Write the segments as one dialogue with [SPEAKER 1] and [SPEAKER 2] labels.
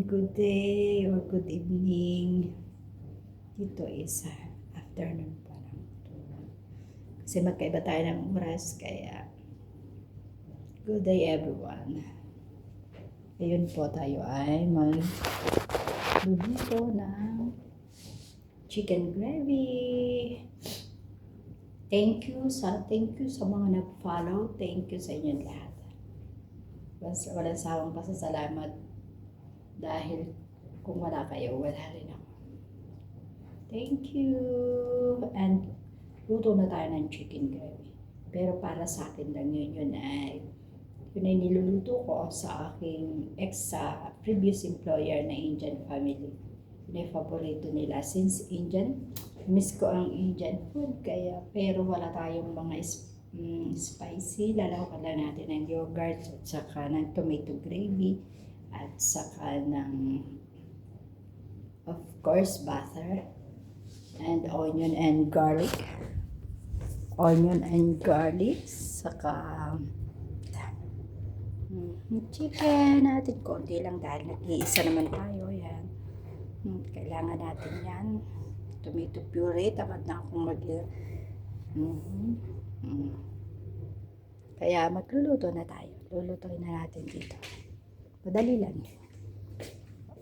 [SPEAKER 1] good day or good evening. Dito is afternoon pa lang. Kasi magkaiba tayo ng oras, kaya good day everyone. Ngayon po tayo ay magluluto ng chicken gravy. Thank you sa mga nag-follow. Thank you sa inyo lahat. Basta walang sawang pasasalamat. Dahil kung wala kayo, wala rin ako. Thank you! And luto na tayo ng chicken gravy. Pero para sa akin lang yun ay niluluto ko sa aking sa previous employer na Indian family. Yun ay paborito nila. Since Indian, miss ko ang Indian food. Pero wala tayong mga spicy. Lalawakan lang natin ng yogurt at saka ng tomato gravy. At saka ng, of course, butter and onion and garlic. Saka chicken natin. Konti lang dahil nag-iisa naman tayo. Yan. Kailangan natin yan. Tomato puree. Tamad na akong Kaya magluluto na tayo. Lulutuin na natin dito. Madali lang.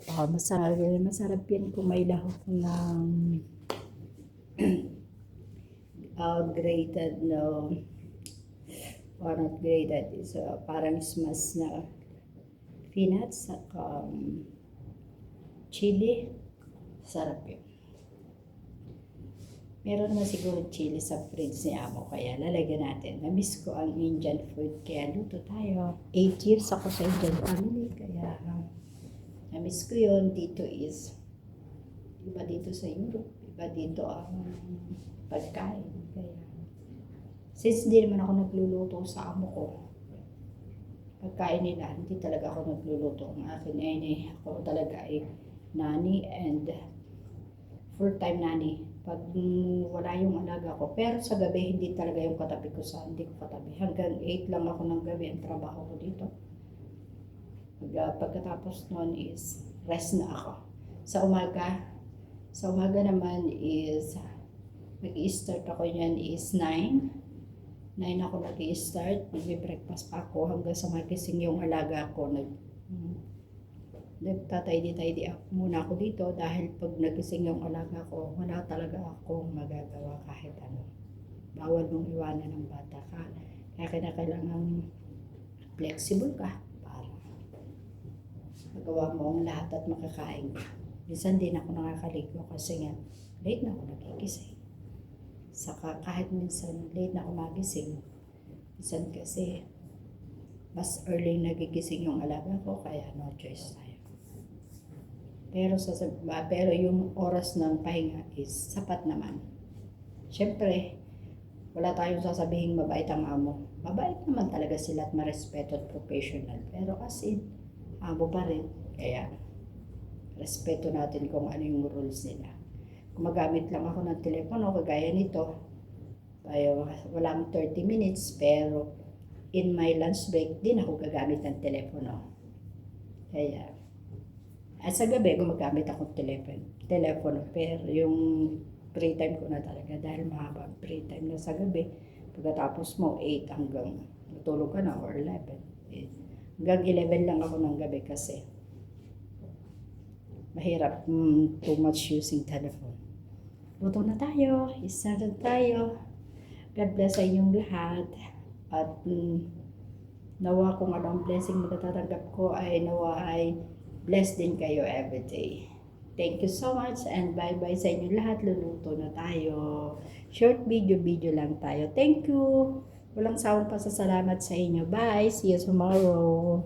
[SPEAKER 1] Masarap yan kung may lahok ng grated, no, not grated, is parang smash na peanuts at chili. Sarap yun. Meron naman siguro chili sa fridge ni Amo, kaya lalagyan natin. Na-miss ko ang Indian food, kaya luto tayo. 8 years ako sa Indian family, kaya na-miss ko yun. Dito is, iba dito sa Europe, iba dito ang pagkain. Kaya, since hindi naman ako nagluluto sa amo ko, pagkain nila, hindi talaga ako nagluluto. Ang akin ay, ako talaga ay nanny and full-time nanny. Pag wala yung alaga ko. Pero sa gabi, hindi talaga yung katabi ko hindi ko katabi. Hanggang 8 lang ako ng gabi ang trabaho ko dito. Pagkatapos nun is rest na ako. Sa umaga naman is mag-i-start ako yan is 9. 9 ako mag-i-start. Mag-breakfast pa ako hanggang sa magising yung alaga ko. Nagtatidy up muna ako dito dahil pag nagising yung alaga ko, wala talaga akong magagawa kahit ano. Bawal mong iwanan ng bata ka. Kaya kailangan flexible ka para magawa mo ang lahat at makakain ka. Minsan din ako nakakaligo kasi nga late na ako nagigising. Saka kahit minsan late na ako magising. Minsan kasi mas early nagigising yung alaga ko, kaya no choice tayo. Pero yung oras ng pahinga is sapat naman. Siyempre, wala tayong sasabihing mabait ang amo. Mabait naman talaga sila at marespeto at professional. Pero as in, amo pa rin. Kaya, respeto natin kung ano yung rules nila. Kung magamit lang ako ng telepono, kagaya nito, walang 30 minutes, pero in my lunch break, din ako gagamit ng telepono. Kaya, at sa gabi, gumagamit ako telepono. Pero yung free time ko na talaga, dahil mahaba ang free time na sa gabi, pagkatapos mo 8 hanggang matulog ka na or 11. Hanggang 11 lang ako ng gabi kasi mahirap, too much using telephone. Luto na tayo, isa na tayo. God bless sa inyong lahat. At nawa kung anong blessing matatanggap ko ay nawa ay blessed din kayo everyday. Thank you so much and bye-bye sa inyo lahat. Luluto na tayo. Short video lang tayo. Thank you. Walang sawang pasasalamat sa inyo. Bye. See you tomorrow.